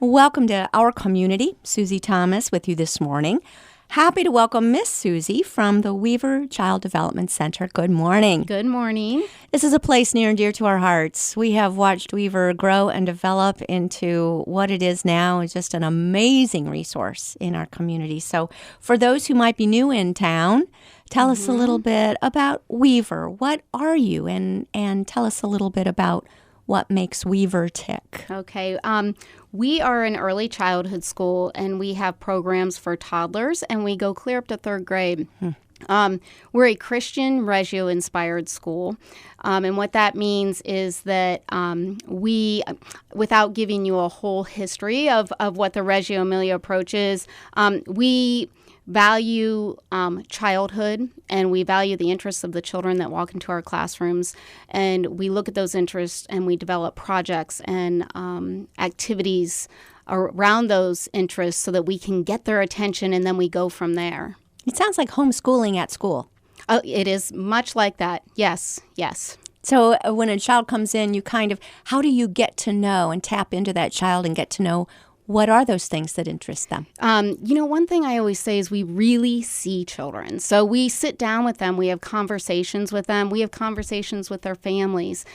Welcome to our community. Susie Thomas with you this morning. Happy to welcome Miss Susie from the Weaver Child Development Center. Good morning. Good morning. This is a place near and dear to our hearts. We have watched Weaver grow and develop into what it is now. It's just an amazing resource in our community. So for those who might be new in town, tell us a little bit about Weaver. What are you? And tell us a little bit about what makes Weaver tick. Okay. We are an early childhood school, and we have programs for toddlers, and we go clear up to third grade. We're a Christian Reggio-inspired school, and what that means is that we, without giving you a whole history of what the Reggio Emilia approach is, we value childhood, and we value the interests of the children that walk into our classrooms, and we look at those interests and we develop projects and activities around those interests so that we can get their attention, and then we go from there. It sounds like homeschooling at school. It is much like that. Yes. So when a child comes in, how do you get to know and tap into that child and get to know what are those things that interest them? One thing I always say is we really see children. So we sit down with them. We have conversations with them. We have conversations with their families.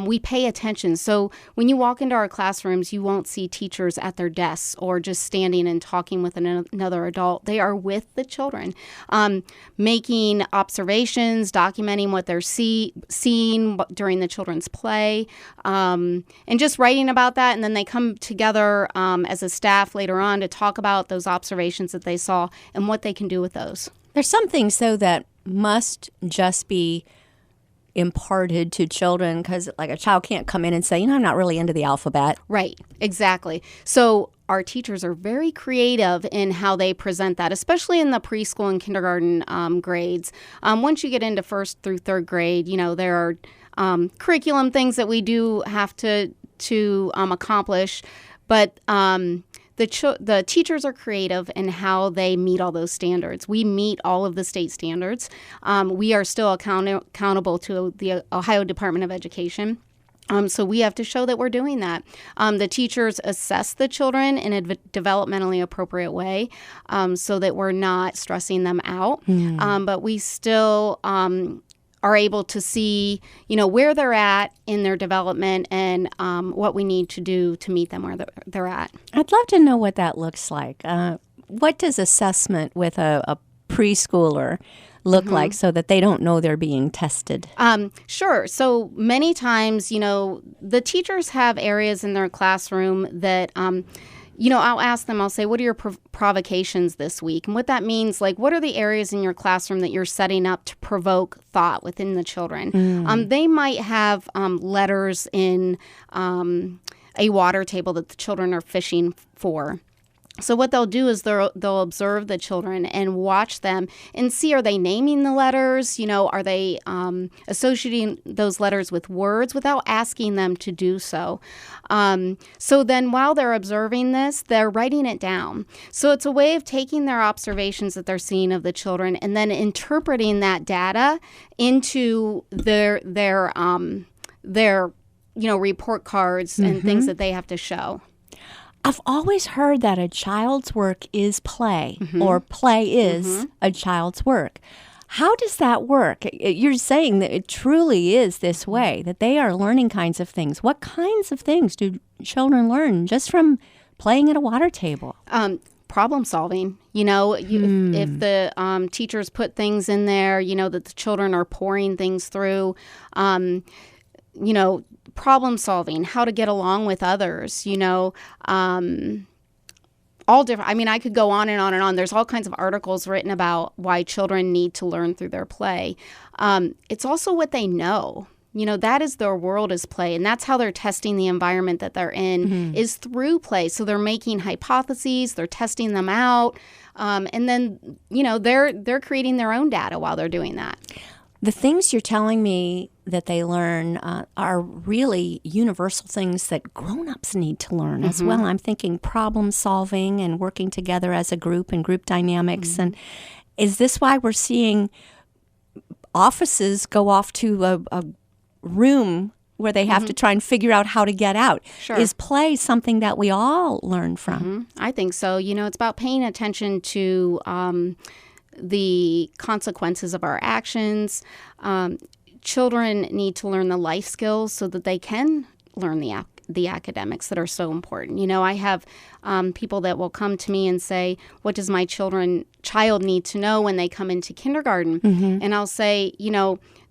We pay attention. So when you walk into our classrooms, you won't see teachers at their desks or just standing and talking with another adult. They are with the children, making observations, documenting what they're seeing during the children's play, and just writing about that. And then they come together as a staff later on to talk about those observations that they saw and what they can do with those. There's some things, though, that must just be imparted to children because, like, a child can't come in and say, I'm not really into the alphabet. Right, exactly. So our teachers are very creative in how they present that, especially in the preschool and kindergarten grades. Once you get into first through third grade, there are curriculum things that we do have to accomplish. But the teachers are creative in how they meet all those standards. We meet all of the state standards. We are still accountable to the Ohio Department of Education. So we have to show that we're doing that. The teachers assess the children in a developmentally appropriate way so that we're not stressing them out. But we still are able to see, where they're at in their development and what we need to do to meet them where they're at. I'd love to know what that looks like. What does assessment with a preschooler look like so that they don't know they're being tested? Sure. So many times, the teachers have areas in their classroom that I'll ask them, I'll say, what are your provocations this week? And what that means, what are the areas in your classroom that you're setting up to provoke thought within the children? They might have letters in a water table that the children are fishing for. So what they'll do is they'll observe the children and watch them and see, are they naming the letters? Are they associating those letters with words without asking them to do so? So then while they're observing this, they're writing it down. So it's a way of taking their observations that they're seeing of the children and then interpreting that data into their report cards and things that they have to show. I've always heard that a child's work is play, or play is a child's work. How does that work? You're saying that it truly is this way, that they are learning kinds of things. What kinds of things do children learn just from playing at a water table? Problem solving. If the teachers put things in there, that the children are pouring things through, problem solving, how to get along with others, all different. I could go on and on and on. There's all kinds of articles written about why children need to learn through their play. It's also what they know. That is their world is play, and that's how they're testing the environment that they're in is through play. So they're making hypotheses, they're testing them out, and then, they're creating their own data while they're doing that. The things you're telling me that they learn are really universal things that grown-ups need to learn as well. I'm thinking problem solving and working together as a group and group dynamics. And is this why we're seeing offices go off to a room where they have to try and figure out how to get out. Sure. Is play something that we all learn from? I think so. It's about paying attention to the consequences of our actions. Children need to learn the life skills so that they can learn the academics that are so important. I have people that will come to me and say, what does my child need to know when they come into kindergarten? And I'll say,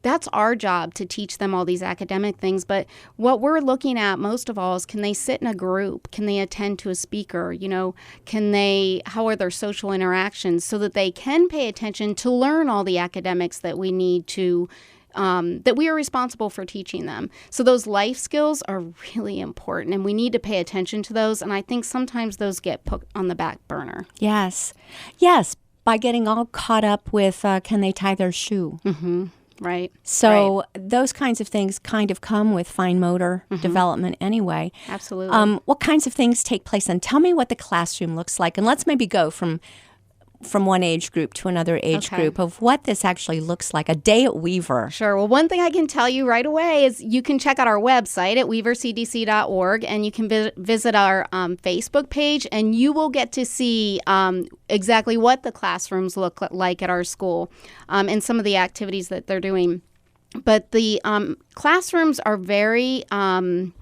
that's our job to teach them all these academic things. But what we're looking at most of all is, can they sit in a group? Can they attend to a speaker? How are their social interactions so that they can pay attention to learn all the academics that we need to that we are responsible for teaching them. So those life skills are really important, and we need to pay attention to those. And I think sometimes those get put on the back burner. Yes. By getting all caught up with can they tie their shoe? Right. So those kinds of things kind of come with fine motor development anyway. Absolutely. What kinds of things take place? And tell me what the classroom looks like. And let's maybe go from one age group to another age group of what this actually looks like, a day at Weaver. Sure. Well, one thing I can tell you right away is you can check out our website at weavercdc.org, and you can visit our Facebook page, and you will get to see exactly what the classrooms look like at our school and some of the activities that they're doing. But the classrooms are they're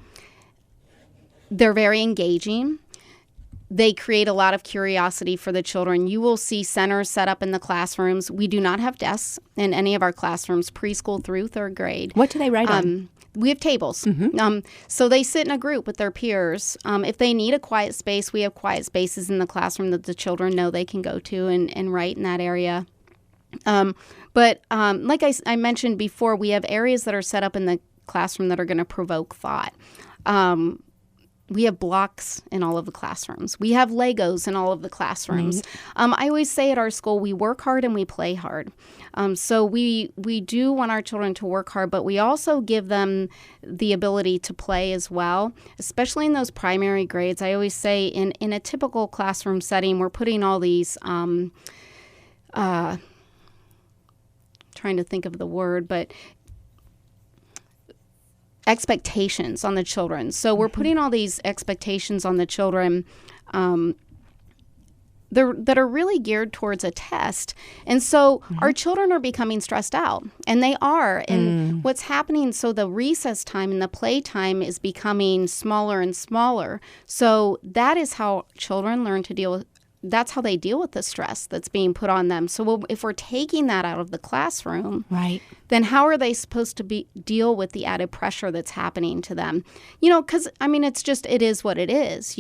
very engaging. They create a lot of curiosity for the children. You will see centers set up in the classrooms. We do not have desks in any of our classrooms, preschool through third grade. What do they write on? We have tables. So they sit in a group with their peers. If they need a quiet space, we have quiet spaces in the classroom that the children know they can go to and write in that area. But like I mentioned before, we have areas that are set up in the classroom that are going to provoke thought. We have blocks in all of the classrooms. We have Legos in all of the classrooms. I always say at our school, we work hard and we play hard. So we do want our children to work hard, but we also give them the ability to play as well, especially in those primary grades. I always say in a typical classroom setting, we're putting all these, trying to think of the word, but expectations on the children. So we're putting all these expectations on the children that are really geared towards a test. And so our children are becoming stressed out, and they are. And what's happening, so the recess time and the play time is becoming smaller and smaller. So that is how children learn to deal with that's how they deal with the stress that's being put on them. So if we're taking that out of the classroom, then how are they supposed to deal with the added pressure that's happening to them? Because, it is what it is,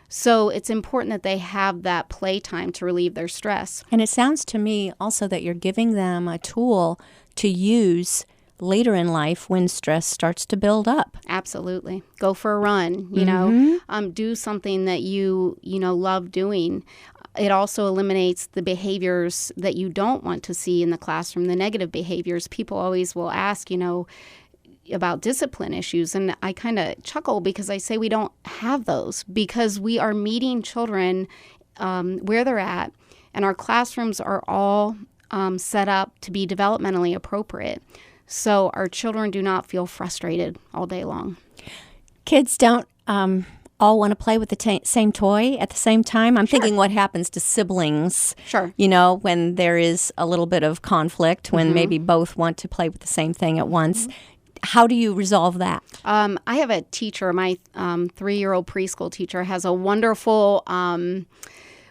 So it's important that they have that playtime to relieve their stress. And it sounds to me also that you're giving them a tool to use later in life when stress starts to build up. Absolutely. Go for a run, do something that you love doing. It also eliminates the behaviors that you don't want to see in the classroom, the negative behaviors. People always will ask, about discipline issues. And I kind of chuckle because I say we don't have those because we are meeting children where they're at, and our classrooms are all set up to be developmentally appropriate. So our children do not feel frustrated all day long. Kids don't all want to play with the same toy at the same time. I'm thinking what happens to siblings, when there is a little bit of conflict, when maybe both want to play with the same thing at once. How do you resolve that? I have a teacher, my 3-year-old preschool teacher has a wonderful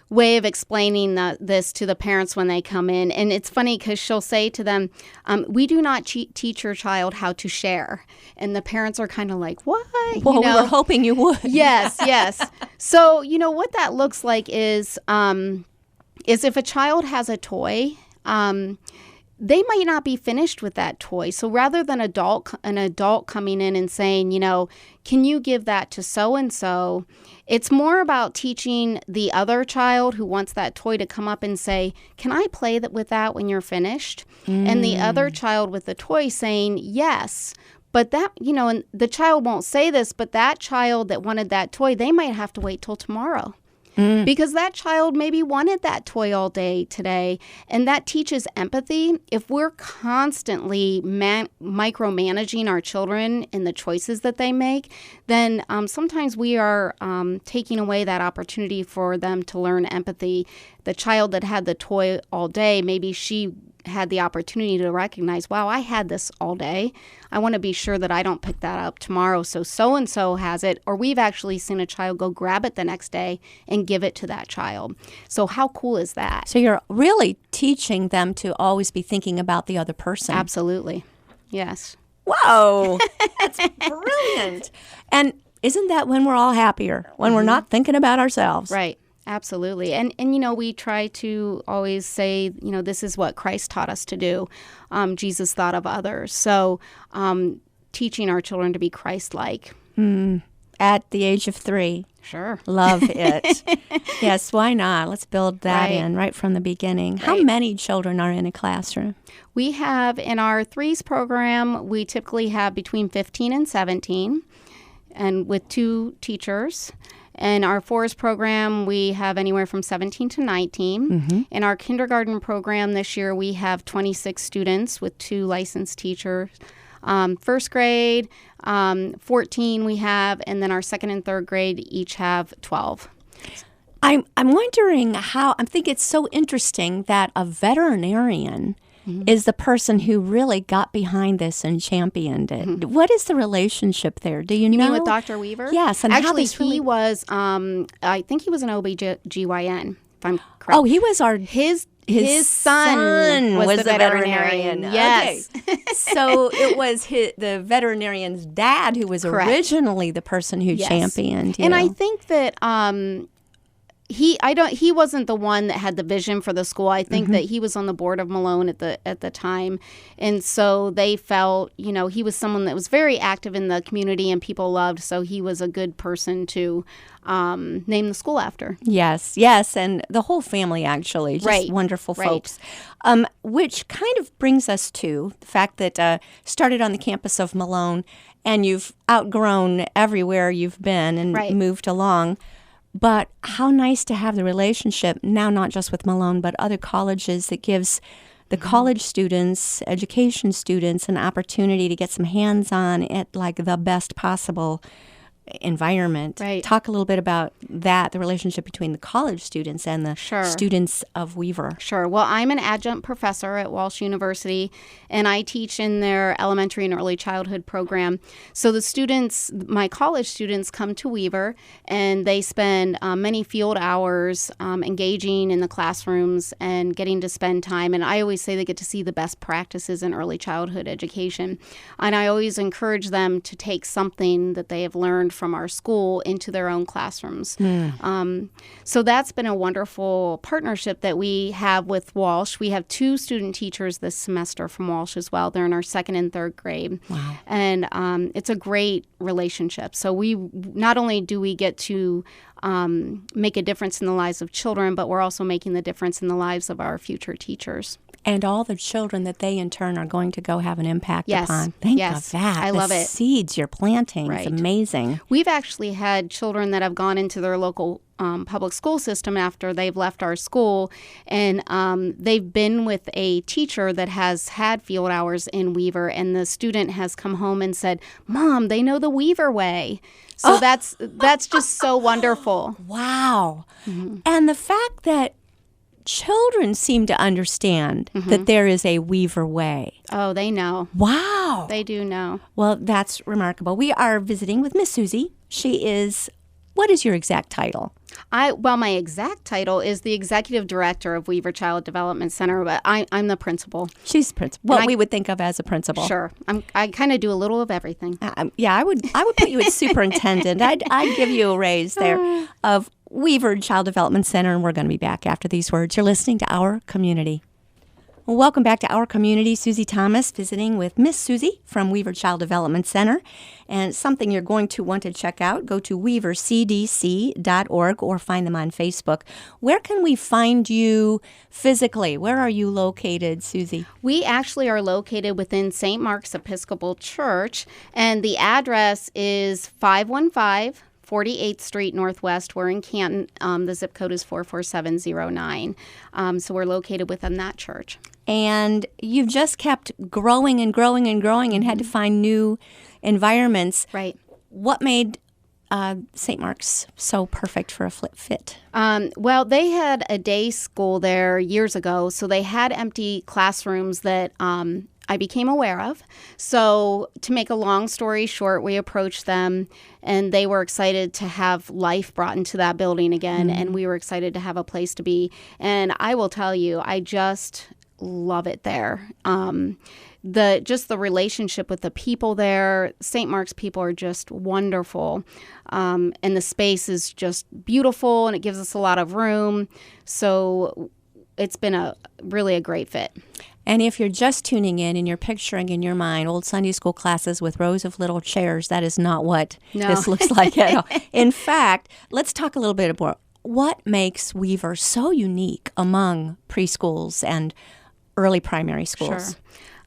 way of explaining this to the parents when they come in. And it's funny because she'll say to them, we do not teach your child how to share. And the parents are kind of like, what? Well, we were hoping you would. Yes. So, what that looks like is if a child has a toy, they might not be finished with that toy. So rather than an adult coming in and saying, can you give that to so-and-so? It's more about teaching the other child who wants that toy to come up and say, can I play with that when you're finished? And the other child with the toy saying, yes. But that, and the child won't say this, but that child that wanted that toy, they might have to wait till tomorrow. because that child maybe wanted that toy all day today. And that teaches empathy. If we're constantly micromanaging our children in the choices that they make, then sometimes we are taking away that opportunity for them to learn empathy. The child that had the toy all day, maybe she had the opportunity to recognize, wow, I had this all day. I want to be sure that I don't pick that up tomorrow. So-and-so has it. Or we've actually seen a child go grab it the next day and give it to that child. So how cool is that? So you're really teaching them to always be thinking about the other person. Absolutely. Yes. Whoa, that's brilliant. And isn't that when we're all happier? When we're not thinking about ourselves? Right. Absolutely. And we try to always say, this is what Christ taught us to do. Jesus thought of others. So teaching our children to be Christ-like. At the age of 3. Sure. Love it. Yes, why not? Let's build that in right from the beginning. How many children are in a classroom? We have, in our 3s program, we typically have between 15 and 17, and with 2 teachers. In our 4s program, we have anywhere from 17 to 19. In our kindergarten program this year, we have 26 students with 2 licensed teachers. First grade, 14 we have, and then our second and third grade each have 12. I'm wondering how, I think it's so interesting that a veterinarian is the person who really got behind this and championed it. What is the relationship there? Do you know? You mean with Dr. Weaver? Yes. And actually, he was, I think he was an OBGYN, if I'm correct. Oh, he was His son was the veterinarian. Yes. Okay. So it was the veterinarian's dad who was originally the person who championed you. And I think that he wasn't the one that had the vision for the school. I think that he was on the board of Malone at the time. And so they felt, he was someone that was very active in the community and people loved, so he was a good person to name the school after. Yes, and the whole family actually, just wonderful folks. Which kind of brings us to the fact that started on the campus of Malone, and you've outgrown everywhere you've been and moved along. But how nice to have the relationship now, not just with Malone, but other colleges, that gives the college students, education students, an opportunity to get some hands-on at like the best possible environment. Right. Talk a little bit about that, the relationship between the college students and the students of Weaver. Sure. Well, I'm an adjunct professor at Walsh University, and I teach in their elementary and early childhood program. So the students, my college students, come to Weaver, and they spend many field hours engaging in the classrooms and getting to spend time. And I always say they get to see the best practices in early childhood education. And I always encourage them to take something that they have learned from our school into their own classrooms. So that's been a wonderful partnership that we have with Walsh. We have 2 student teachers this semester from Walsh as well. They're in our second and third grade. Wow. And it's a great relationship. So we not only do we get to make a difference in the lives of children, but we're also making the difference in the lives of our future teachers. And all the children that they in turn are going to go have an impact upon. Think of that. I love it. The seeds you're planting is amazing. We've actually had children that have gone into their local public school system after they've left our school, and they've been with a teacher that has had field hours in Weaver, and the student has come home and said, "Mom, they know the Weaver way." So that's just so wonderful. Wow. And the fact that children seem to understand that there is a Weaver way. Oh, they know. Wow. They do know. Well, that's remarkable. We are visiting with Miss Susie. She is, what is your exact title? My exact title is the executive director of Weaver Child Development Center, but I'm the principal. She's principal. What we would think of as a principal. Sure. I kind of do a little of everything. I would put you as superintendent. I'd give you a raise there of Weaver Child Development Center, and we're going to be back after these words. You're listening to Our Community. Well, welcome back to Our Community. Susie Thomas visiting with Miss Susie from Weaver Child Development Center. And something you're going to want to check out, go to weavercdc.org or find them on Facebook. Where can we find you physically? Where are you located, Susie? We actually are located within St. Mark's Episcopal Church, and the address is 515 48th Street Northwest. We're in Canton. The zip code is 44709. So we're located within that church. And you've just kept growing and growing and growing and had to find new environments. Right. What made St. Mark's so perfect for a flip fit? Well, they had a day school there years ago, so they had empty classrooms that I became aware of. So to make a long story short, we approached them and they were excited to have life brought into that building again. And we were excited to have a place to be. And I will tell you, I just love it there. The relationship with the people there, St. Mark's people are just wonderful. And the space is just beautiful and it gives us a lot of room. So it's been really a great fit. And if you're just tuning in and you're picturing in your mind old Sunday school classes with rows of little chairs, that is not what this looks like at all. In fact, let's talk a little bit about what makes Weaver so unique among preschools and early primary schools. Sure.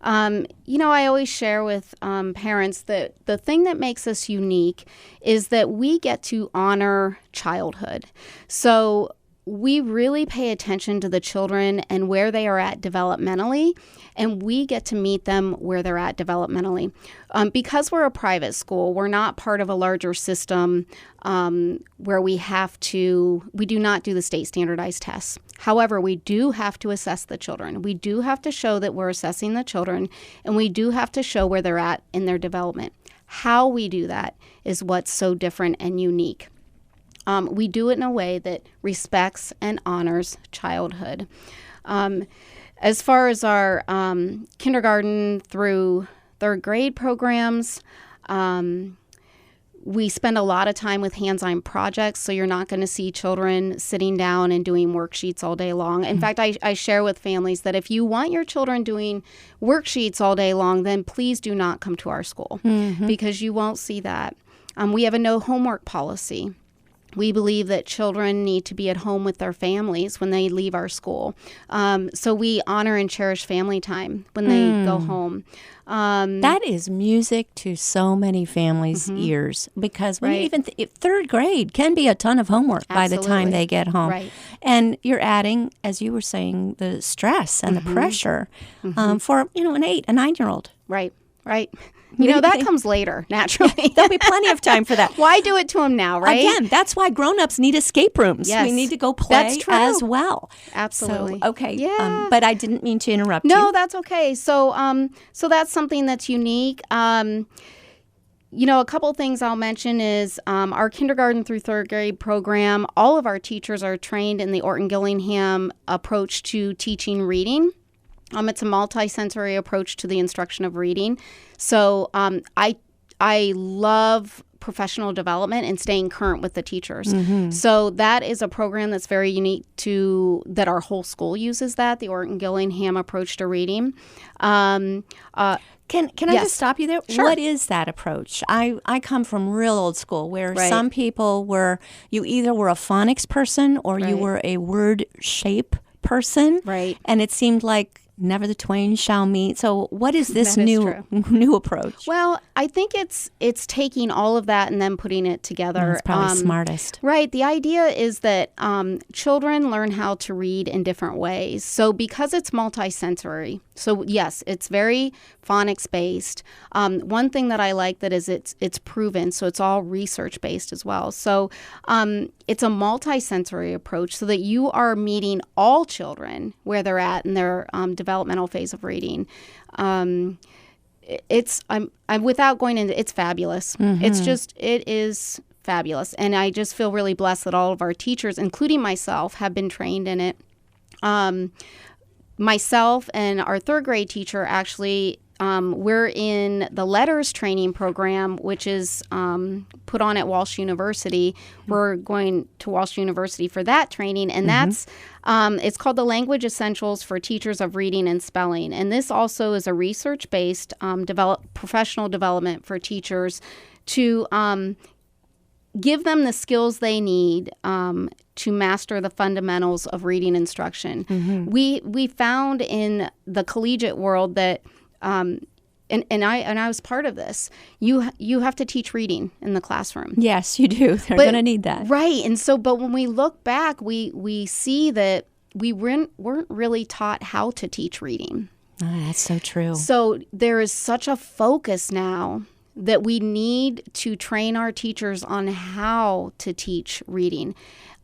I always share with parents that the thing that makes us unique is that we get to honor childhood. So we really pay attention to the children and where they are at developmentally, and we get to meet them where they're at developmentally. Because we're a private school, we're not part of a larger system where we do not do the state standardized tests. However, we do have to assess the children. We do have to show that we're assessing the children, and we do have to show where they're at in their development. How we do that is what's so different and unique. We do it in a way that respects and honors childhood. As far as our kindergarten through third grade programs, we spend a lot of time with hands-on projects, so you're not going to see children sitting down and doing worksheets all day long. In fact, I share with families that if you want your children doing worksheets all day long, then please do not come to our school because you won't see that. We have a no homework policy. We believe that children need to be at home with their families when they leave our school. So we honor and cherish family time when they go home. That is music to so many families' ears because when even third grade can be a ton of homework by the time they get home. Right. And you're adding, as you were saying, the stress and the pressure for, an 8, a 9-year-old. Right. That comes later, naturally. There'll be plenty of time for that. Why do it to them now, right? Again, that's why grown-ups need escape rooms. Yes. We need to go play as well. Absolutely. So, okay. Yeah. But I didn't mean to interrupt you. No, that's okay. So that's something that's unique. A couple things I'll mention is our kindergarten through third grade program, all of our teachers are trained in the Orton Gillingham approach to teaching reading. It's a multi-sensory approach to the instruction of reading. So I love professional development and staying current with the teachers. So that is a program that's very unique that our whole school uses the Orton Gillingham approach to reading. Can I just stop you there? Sure. What is that approach? I come from real old school where some people you either were a phonics person or you were a word shape person. Right. And it seemed like never the twain shall meet. So what is this new approach? Well, I think it's taking all of that and then putting it together. That's probably smartest. Right. The idea is that children learn how to read in different ways. So because it's multisensory, so yes, it's very phonics based. One thing that I like that is it's proven, so it's all research based as well. So it's a multisensory approach so that you are meeting all children where they're at in their developmental phase of reading. I'm without going into, it's fabulous. It is fabulous. And I just feel really blessed that all of our teachers, including myself, have been trained in it. Myself and our third grade teacher actually, we're in the letters training program, which is put on at Walsh University. We're going to Walsh University for that training, and that's it's called the Language Essentials for Teachers of Reading and Spelling. And this also is a research-based professional development for teachers to give them the skills they need to master the fundamentals of reading instruction. We found in the collegiate world that and I was part of this. You have to teach reading in the classroom. Yes, you do. They're going to need that. Right. And so, but when we look back, we see that we weren't really taught how to teach reading. Oh, that's so true. So there is such a focus now that we need to train our teachers on how to teach reading,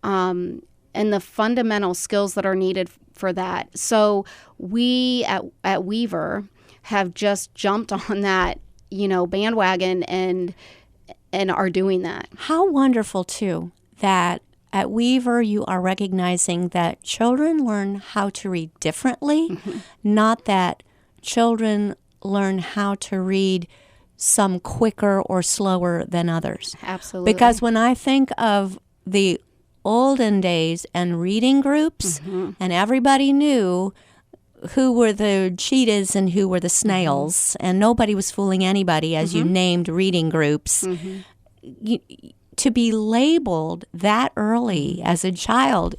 and the fundamental skills that are needed for that. So we at Weaver have just jumped on that, bandwagon and are doing that. How wonderful, too, that at Weaver you are recognizing that children learn how to read differently, not that children learn how to read some quicker or slower than others. Absolutely. Because when I think of the olden days and reading groups, and everybody knew who were the cheetahs and who were the snails, and nobody was fooling anybody as you named reading groups. To be labeled that early as a child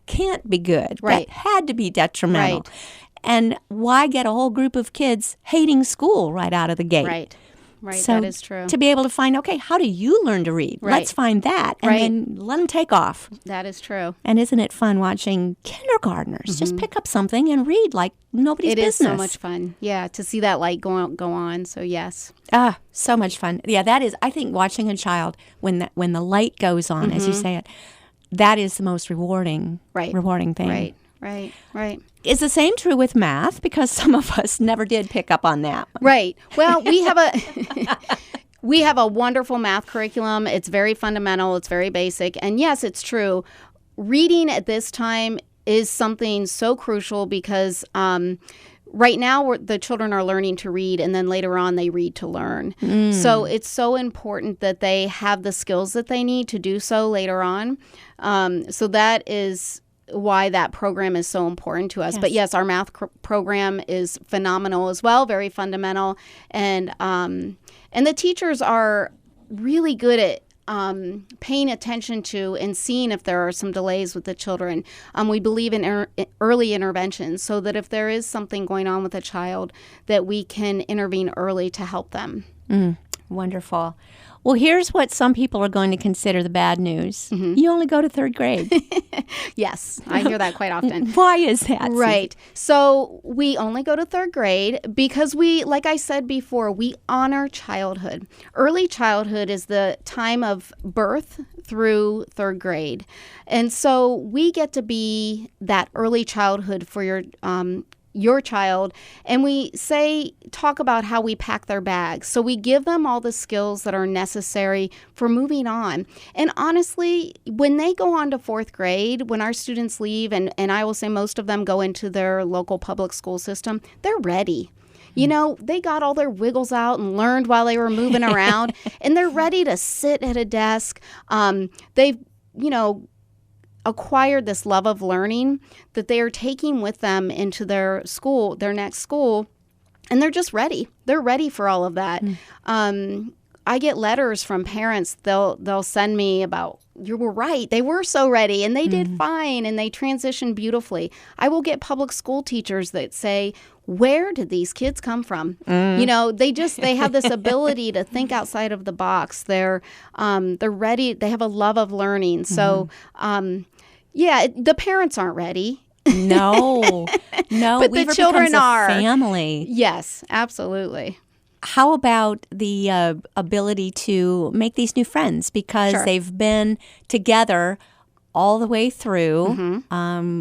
can't be good. Right. That had to be detrimental. Right. And why get a whole group of kids hating school right out of the gate? Right. Right, So that is true. to be able to find, okay, how do you learn to read? Right. Let's find that, and Right. then let them take off. That is true. And isn't it fun watching kindergartners just pick up something and read like nobody's It is business? so much fun. Yeah, to see that light go on. So yes. Ah, so much fun. Yeah, that is, I think watching a child when the light goes on, as you say it, that is the most rewarding thing. Right. Is the same true with math? Because some of us never did pick up on that. Right. Well, we have a wonderful math curriculum. It's very fundamental. It's very basic. And yes, it's true. Reading at this time is something so crucial because right now the children are learning to read, and then later on they read to learn. So it's so important that they have the skills that they need to do so later on. So that is why that program is so important to us. Yes. But yes, our math program is phenomenal as well, very fundamental. And the teachers are really good at paying attention to and seeing if there are some delays with the children. We believe in early intervention, so that if there is something going on with a child, that we can intervene early to help them. Wonderful. Well, here's what some people are going to consider the bad news. You only go to third grade. Yes, I hear that quite often. Why is that? Right. So we only go to third grade because like I said before, we honor childhood. Early childhood is the time of birth through third grade. And so we get to be that early childhood for your child, and we talk about how we pack their bags. So we give them all the skills that are necessary for moving on. And honestly, when they go on to fourth grade, when our students leave, and I will say most of them go into their local public school system, they're ready. They got all their wiggles out and learned while they were moving around, and they're ready to sit at a desk. They've, acquired this love of learning that they are taking with them into their next school, and they're just ready. They're ready for all of that. I get letters from parents. They'll send me about, you were right. They were so ready, and they did fine, and they transitioned beautifully. I will get public school teachers that say, where did these kids come from? They have this ability to think outside of the box. They're ready. They have a love of learning. So, the parents aren't ready. No, but Weaver the children becomes a are. family. Yes, absolutely. How about the ability to make these new friends? Because Sure. they've been together all the way through,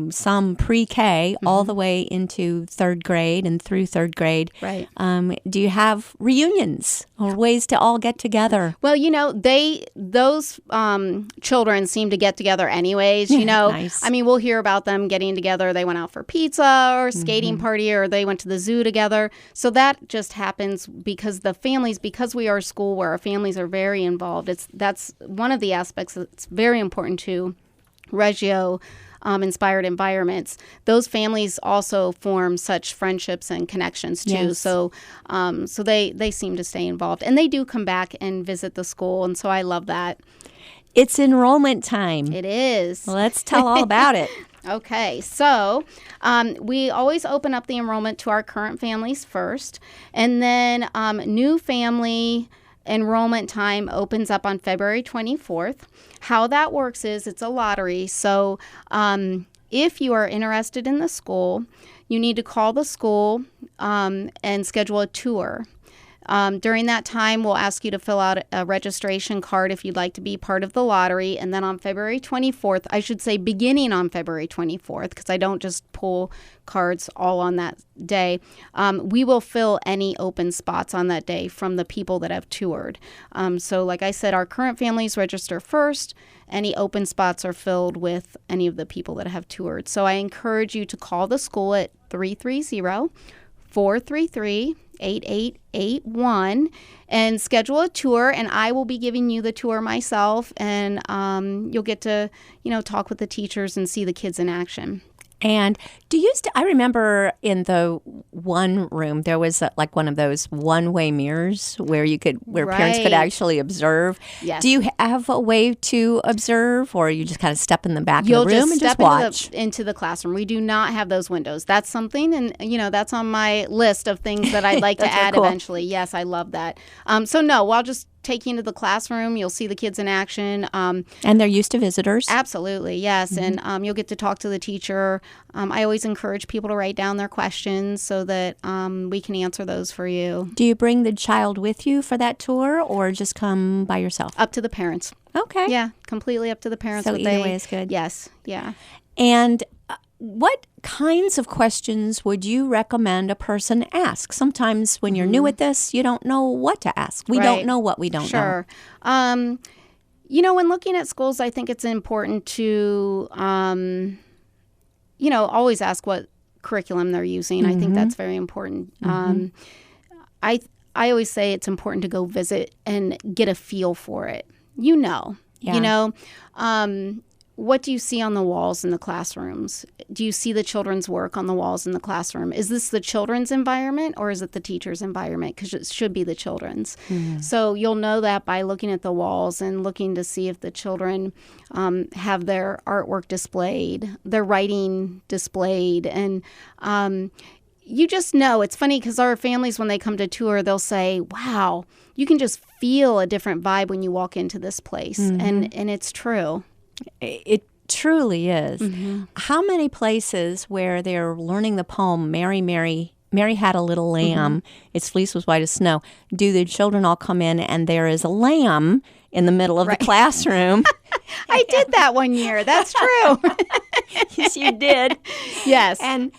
some pre-K, all the way into third grade and through third grade. Right. Do you have reunions or ways to all get together? Well, those children seem to get together anyways. Nice. I mean, we'll hear about them getting together. They went out for pizza or skating party, or they went to the zoo together. So that just happens because because we are a school where our families are very involved. That's one of the aspects that's very important to Reggio inspired environments. Those families also form such friendships and connections too. Yes. So they seem to stay involved, and they do come back and visit the school, and so I love that. It's enrollment time. It is. Let's tell all about it. Okay, so we always open up the enrollment to our current families first, and then new family enrollment time opens up on February 24th. How that works is it's a lottery. So if you are interested in the school, you need to call the school and schedule a tour. During that time, we'll ask you to fill out a registration card if you'd like to be part of the lottery. And then on February 24th, I should say beginning on February 24th, because I don't just pull cards all on that day, we will fill any open spots on that day from the people that have toured. So like I said, our current families register first. Any open spots are filled with any of the people that have toured. So I encourage you to call the school at 330-433-8881 and schedule a tour, and I will be giving you the tour myself, and you'll get to, talk with the teachers and see the kids in action. And I remember in the one room, there was like one of those one-way mirrors where parents could actually observe. Yes. Do you have a way to observe, or you just kind of step in the back of the room and just watch? Into the classroom. We do not have those windows. That's something, and that's on my list of things that I'd like to add eventually. Yes, I love that. So no, I'll just take you into the classroom. You'll see the kids in action. And they're used to visitors? Absolutely, yes. Mm-hmm. And you'll get to talk to the teacher. I always encourage people to write down their questions so that we can answer those for you. Do you bring the child with you for that tour, or just come by yourself? Up to the parents. Okay. Yeah, completely up to the parents. So either way is good. Yes, yeah. And what kinds of questions would you recommend a person ask? Sometimes when you're new at this, you don't know what to ask. We don't know what we don't know. Sure. When looking at schools, I think it's important to, always ask what curriculum they're using. I think that's very important. I always say it's important to go visit and get a feel for it. What do you see on the walls in the classrooms? Do you see the children's work on the walls in the classroom? Is this the children's environment, or is it the teacher's environment? Because it should be the children's. Mm-hmm. So you'll know that by looking at the walls and looking to see if the children have their artwork displayed, their writing displayed. And you just know. It's funny because our families, when they come to tour, they'll say, wow, you can just feel a different vibe when you walk into this place. Mm-hmm. And it's true. It truly is. Mm-hmm. How many places where they're learning the poem, Mary, Mary, Mary had a little lamb, its fleece was white as snow, do the children all come in and there is a lamb in the middle of the classroom? I did that one year. That's true. Yes, you did. Yes. And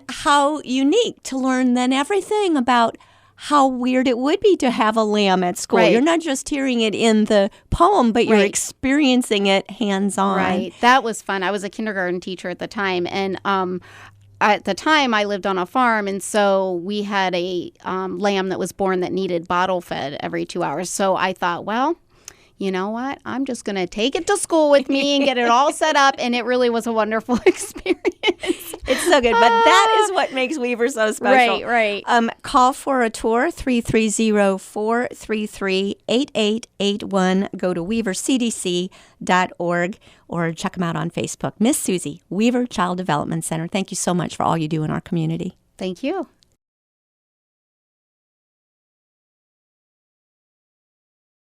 how unique to learn then everything about how weird it would be to have a lamb at school. Right. You're not just hearing it in the poem, but you're experiencing it hands-on. Right. That was fun. I was a kindergarten teacher at the time, and at the time I lived on a farm, and so we had a lamb that was born that needed bottle fed every 2 hours. So I thought, well, you know what? I'm just going to take it to school with me and get it all set up. And it really was a wonderful experience. It's so good. But that is what makes Weaver so special. Right. Call for a tour, 330-433-8881. Go to weavercdc.org or check them out on Facebook. Miss Susie, Weaver Child Development Center. Thank you so much for all you do in our community. Thank you.